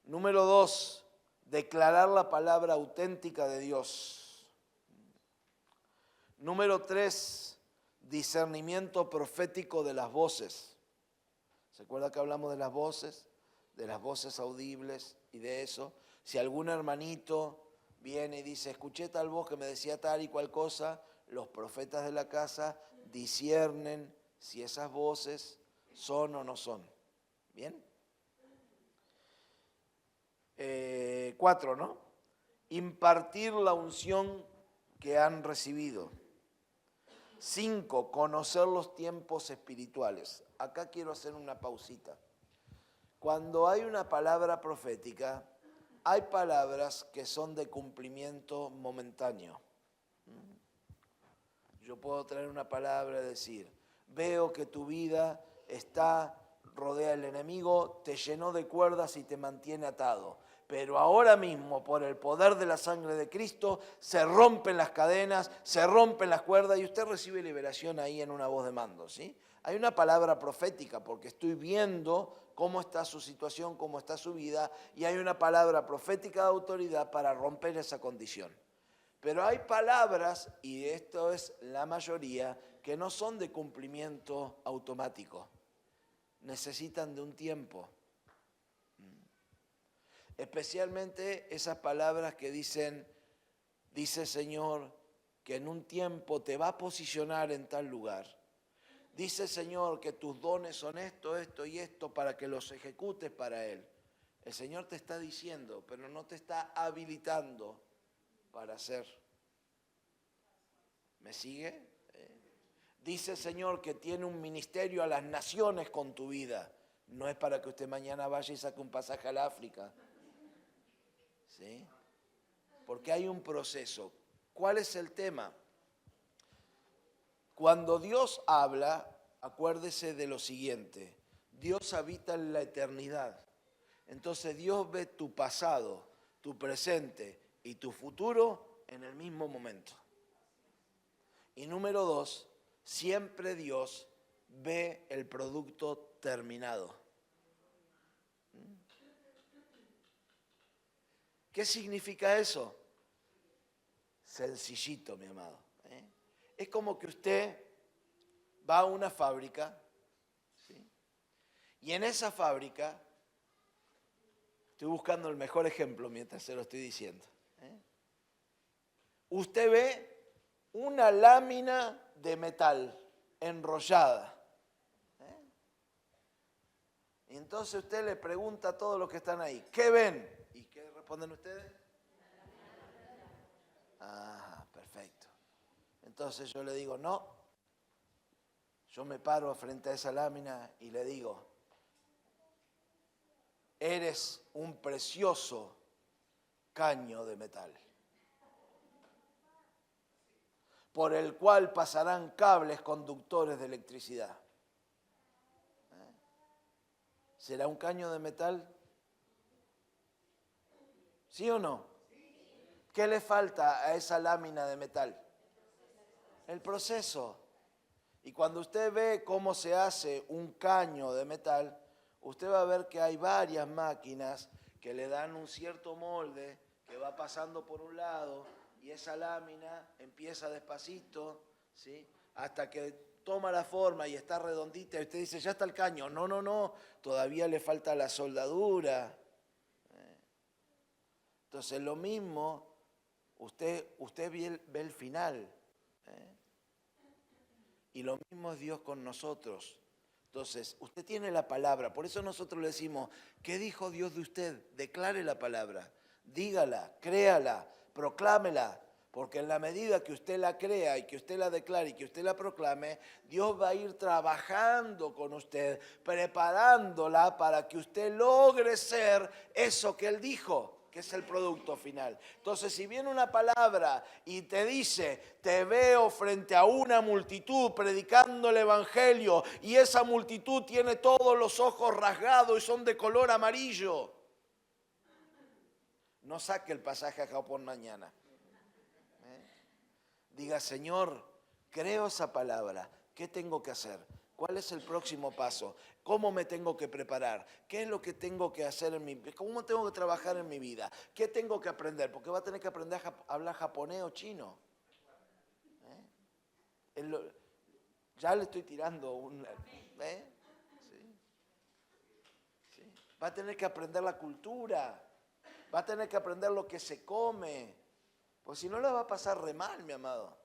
Número 2, declarar la palabra auténtica de Dios. Número 3, discernimiento profético de las voces. ¿Se acuerda que hablamos de las voces audibles y de eso? Si algún hermanito viene y dice, escuché tal voz que me decía tal y cual cosa, los profetas de la casa disciernen si esas voces son o no son. ¿Bien? 4, ¿no? Impartir la unción que han recibido. 5, conocer los tiempos espirituales. Acá quiero hacer una pausita. Cuando hay una palabra profética, hay palabras que son de cumplimiento momentáneo. Yo puedo traer una palabra y decir, veo que tu vida está rodeada del enemigo, te llenó de cuerdas y te mantiene atado. Pero ahora mismo, por el poder de la sangre de Cristo, se rompen las cadenas, se rompen las cuerdas y usted recibe liberación ahí en una voz de mando, ¿sí? Hay una palabra profética porque estoy viendo cómo está su situación, cómo está su vida, y hay una palabra profética de autoridad para romper esa condición. Pero hay palabras, y esto es la mayoría, que no son de cumplimiento automático. Necesitan de un tiempo. Especialmente esas palabras que dicen, dice Señor, que en un tiempo te va a posicionar en tal lugar. Dice Señor que tus dones son esto, esto y esto para que los ejecutes para Él. El Señor te está diciendo, pero no te está habilitando para hacer. ¿Me sigue? Dice Señor que tiene un ministerio a las naciones con tu vida. No es para que usted mañana vaya y saque un pasaje al África. ¿Sí? Porque hay un proceso. ¿Cuál es el tema? Cuando Dios habla, acuérdese de lo siguiente. Dios habita en la eternidad. Entonces Dios ve tu pasado, tu presente y tu futuro en el mismo momento. Y número 2, siempre Dios ve el producto terminado. ¿Qué significa eso? Sencillito, mi amado. Es como que usted va a una fábrica, ¿sí? Y en esa fábrica, estoy buscando el mejor ejemplo mientras se lo estoy diciendo. Usted ve una lámina de metal enrollada. Y entonces usted le pregunta a todos los que están ahí, ¿qué ven? ¿Y qué responden ustedes? Ah, perfecto. Entonces yo le digo, no. Yo me paro frente a esa lámina y le digo, eres un precioso caño de metal, por el cual pasarán cables conductores de electricidad. ¿Será un caño de metal? ¿Sí o no? ¿Qué le falta a esa lámina de metal? El proceso. Y cuando usted ve cómo se hace un caño de metal, usted va a ver que hay varias máquinas que le dan un cierto molde que va pasando por un lado y esa lámina empieza despacito, ¿sí? Hasta que toma la forma y está redondita y usted dice, ya está el caño. No, no, no, todavía le falta la soldadura. Entonces lo mismo, usted ve el final. Y lo mismo es Dios con nosotros. Entonces, usted tiene la palabra. Por eso nosotros le decimos, ¿qué dijo Dios de usted? Declare la palabra. Dígala, créala, proclámela. Porque en la medida que usted la crea y que usted la declare y que usted la proclame, Dios va a ir trabajando con usted, preparándola para que usted logre ser eso que Él dijo, que es el producto final. Entonces, si viene una palabra y te dice, te veo frente a una multitud predicando el evangelio y esa multitud tiene todos los ojos rasgados y son de color amarillo, no saque el pasaje a Japón mañana. Diga, Señor, creo esa palabra, ¿qué tengo que hacer? ¿Cuál es el próximo paso? ¿Cómo me tengo que preparar? ¿Qué es lo que tengo que hacer en mi vida? ¿Cómo tengo que trabajar en mi vida? ¿Qué tengo que aprender? Porque va a tener que aprender a hablar japonés o chino. Ya le estoy tirando un... Sí. Va a tener que aprender la cultura. Va a tener que aprender lo que se come. Pues si no, le va a pasar re mal, mi amado.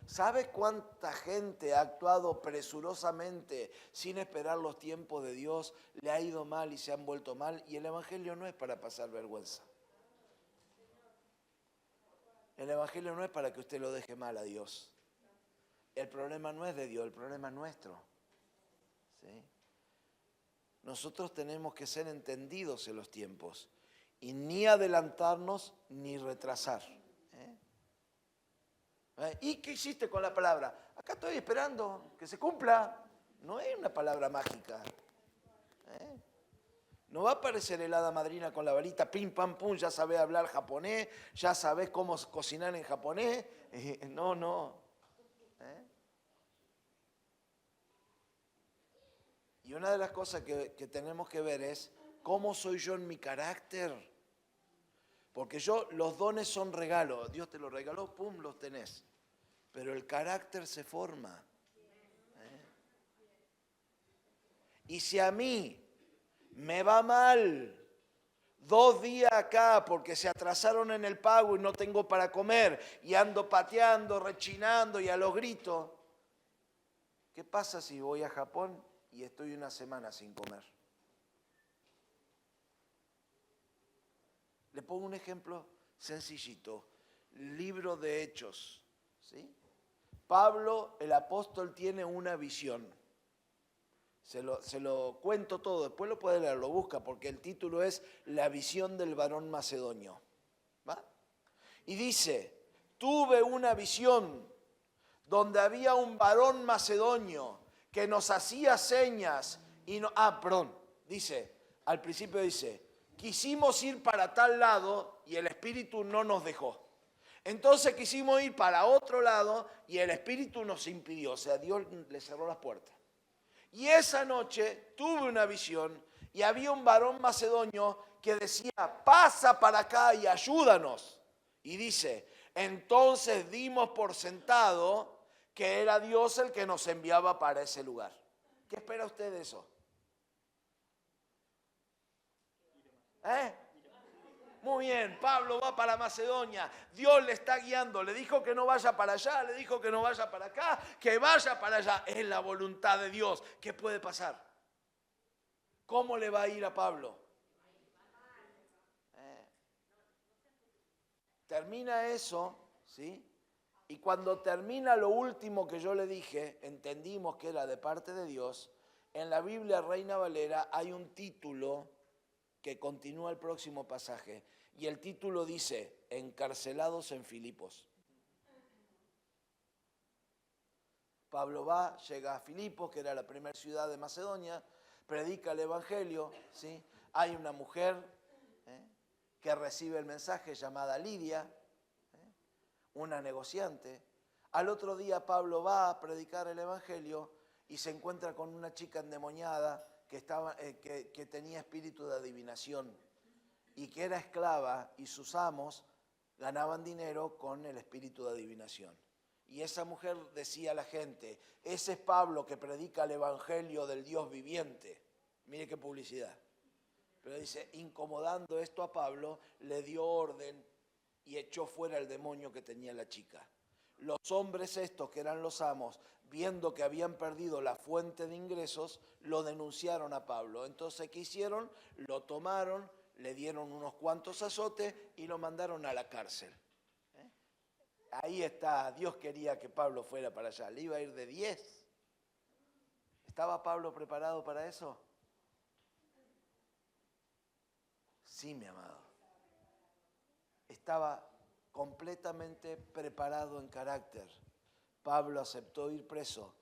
¿Sabe cuánta gente ha actuado presurosamente sin esperar los tiempos de Dios? Le ha ido mal y se han vuelto mal. Y el evangelio no es para pasar vergüenza. El evangelio no es para que usted lo deje mal a Dios. El problema no es de Dios, el problema es nuestro. ¿Sí? Nosotros tenemos que ser entendidos en los tiempos y ni adelantarnos ni retrasar. ¿Y qué hiciste con la palabra? Acá estoy esperando que se cumpla. No es una palabra mágica. No va a aparecer el hada madrina con la varita, pim, pam, pum, ya sabés hablar japonés, ya sabés cómo cocinar en japonés. No. Y una de las cosas que tenemos que ver es cómo soy yo en mi carácter. Porque los dones son regalos. Dios te los regaló, pum, los tenés. Pero el carácter se forma. Y si a mí me va mal 2 días acá porque se atrasaron en el pago y no tengo para comer y ando pateando, rechinando y a los gritos, ¿qué pasa si voy a Japón y estoy una semana sin comer? Le pongo un ejemplo sencillito. Libro de Hechos. ¿Sí? Pablo, el apóstol, tiene una visión. Se lo cuento todo, después lo puede leer, lo busca, porque el título es La visión del varón macedonio. ¿Va? Y dice, tuve una visión donde había un varón macedonio que nos hacía señas y no... dice, al principio dice, quisimos ir para tal lado y el Espíritu no nos dejó. Entonces quisimos ir para otro lado y el Espíritu nos impidió, o sea, Dios le cerró las puertas. Y esa noche tuve una visión y había un varón macedonio que decía, pasa para acá y ayúdanos. Y dice, entonces dimos por sentado que era Dios el que nos enviaba para ese lugar. ¿Qué espera usted de eso? Muy bien, Pablo va para Macedonia, Dios le está guiando, le dijo que no vaya para allá, le dijo que no vaya para acá, que vaya para allá. Es la voluntad de Dios. ¿Qué puede pasar? ¿Cómo le va a ir a Pablo? Termina eso, ¿sí? Y cuando termina lo último que yo le dije, entendimos que era de parte de Dios. En la Biblia Reina Valera hay un título que continúa el próximo pasaje. Y el título dice, encarcelados en Filipos. Pablo llega a Filipos, que era la primera ciudad de Macedonia, predica el evangelio, ¿sí? Hay una mujer que recibe el mensaje llamada Lidia, una negociante. Al otro día Pablo va a predicar el evangelio y se encuentra con una chica endemoniada que tenía espíritu de adivinación y que era esclava, y sus amos ganaban dinero con el espíritu de adivinación. Y esa mujer decía a la gente, ese es Pablo que predica el evangelio del Dios viviente. Mire qué publicidad. Pero dice, incomodando esto a Pablo, le dio orden y echó fuera el demonio que tenía la chica. Los hombres estos, que eran los amos, viendo que habían perdido la fuente de ingresos, lo denunciaron a Pablo. Entonces, ¿qué hicieron? Lo tomaron, le dieron unos cuantos azotes y lo mandaron a la cárcel. Ahí está, Dios quería que Pablo fuera para allá, le iba a ir de 10. ¿Estaba Pablo preparado para eso? Sí, mi amado. Estaba completamente preparado en carácter. Pablo aceptó ir preso,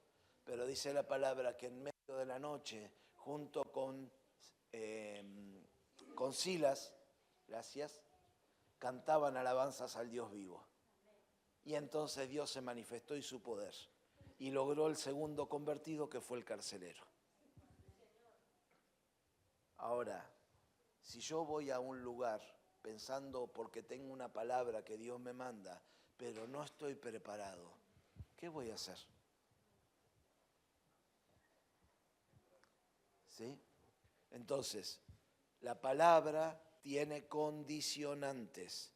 pero dice la palabra que en medio de la noche, junto con Silas, gracias, cantaban alabanzas al Dios vivo. Y entonces Dios se manifestó y su poder. Y logró el segundo convertido, que fue el carcelero. Ahora, si yo voy a un lugar pensando porque tengo una palabra que Dios me manda, pero no estoy preparado, ¿qué voy a hacer? ¿Sí? Entonces, la palabra tiene condicionantes.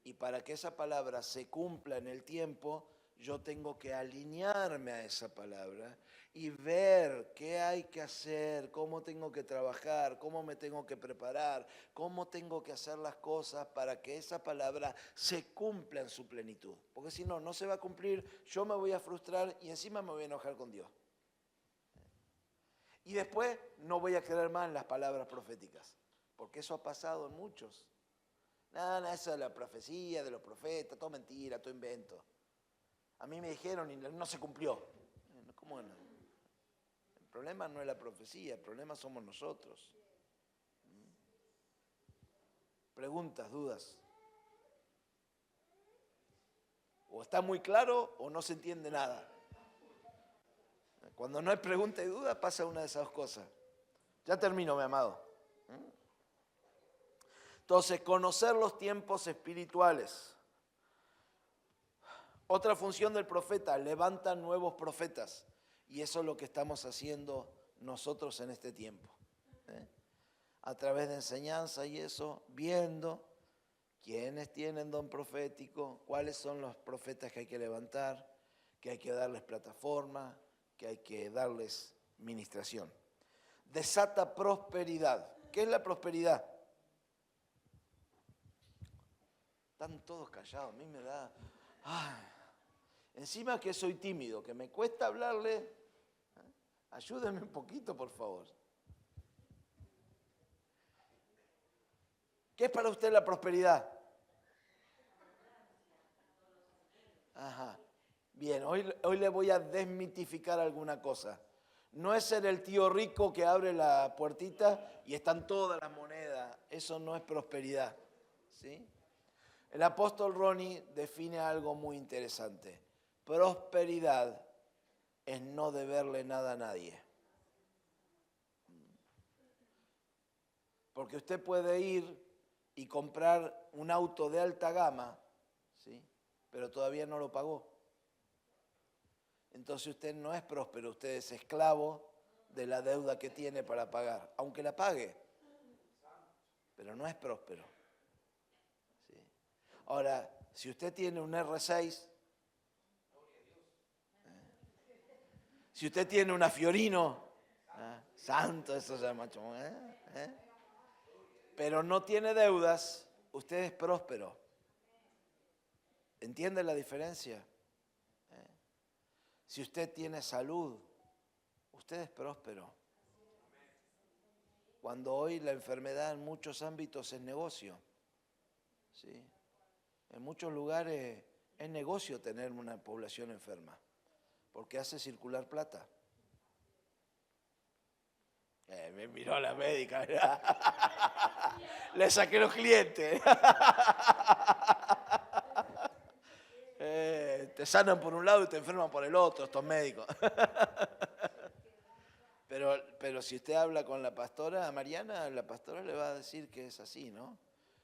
Y para que esa palabra se cumpla en el tiempo, yo tengo que alinearme a esa palabra y ver qué hay que hacer, cómo tengo que trabajar, cómo me tengo que preparar, cómo tengo que hacer las cosas para que esa palabra se cumpla en su plenitud. Porque si no, no se va a cumplir, yo me voy a frustrar y encima me voy a enojar con Dios. Y después no voy a creer más en las palabras proféticas, porque eso ha pasado en muchos. Nada, eso de la profecía, de los profetas, todo mentira, todo invento. A mí me dijeron y no se cumplió. ¿Cómo no? El problema no es la profecía, el problema somos nosotros. Preguntas, dudas. O está muy claro o no se entiende nada. Cuando no hay pregunta y duda pasa una de esas dos cosas. Ya termino, mi amado. Entonces, conocer los tiempos espirituales. Otra función del profeta, levanta nuevos profetas. Y eso es lo que estamos haciendo nosotros en este tiempo. A través de enseñanza y eso, viendo quiénes tienen don profético, cuáles son los profetas que hay que levantar, que hay que darles plataforma, que hay que darles ministración. Desata prosperidad. ¿Qué es la prosperidad? Están todos callados, a mí me da... Ay. Encima que soy tímido, que me cuesta hablarle, ayúdenme un poquito, por favor. ¿Qué es para usted la prosperidad? Ajá. Bien, hoy le voy a desmitificar alguna cosa. No es ser el tío rico que abre la puertita y están todas las monedas. Eso no es prosperidad. ¿Sí? El apóstol Ronnie define algo muy interesante. Prosperidad es no deberle nada a nadie. Porque usted puede ir y comprar un auto de alta gama, ¿sí? Pero todavía no lo pagó. Entonces usted no es próspero, usted es esclavo de la deuda que tiene para pagar, aunque la pague, pero no es próspero. ¿Sí? Ahora, si usted tiene un R6, si usted tiene una Fiorino, santo, eso se llama, pero no tiene deudas, usted es próspero. ¿Entiende la diferencia? Si usted tiene salud, usted es próspero. Cuando hoy la enfermedad en muchos ámbitos es negocio. ¿Sí? En muchos lugares es negocio tener una población enferma, porque hace circular plata. Me miró la médica. Le saqué los clientes. Te sanan por un lado y te enferman por el otro, estos médicos. Pero si usted habla con la pastora Mariana, la pastora le va a decir que es así, ¿no?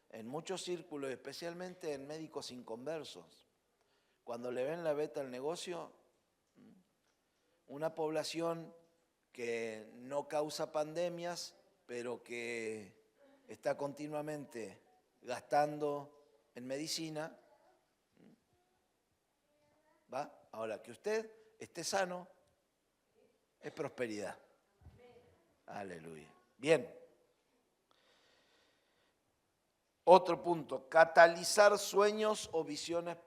En muchos círculos, especialmente en médicos inconversos, cuando le ven la veta al negocio, una población que no causa pandemias, pero que está continuamente gastando en medicina, ¿va? Ahora, que usted esté sano es prosperidad. Aleluya. Bien. Otro punto, catalizar sueños o visiones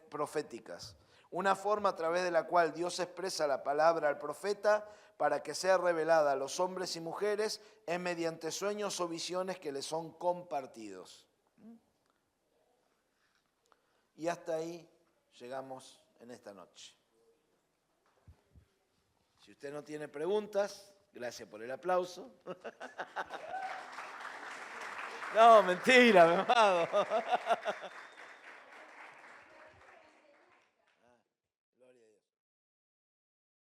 proféticas. Una forma a través de la cual Dios expresa la palabra al profeta para que sea revelada a los hombres y mujeres es mediante sueños o visiones que les son compartidos. Y hasta ahí llegamos en esta noche. Si usted no tiene preguntas, gracias por el aplauso. No, mentira, mi amado.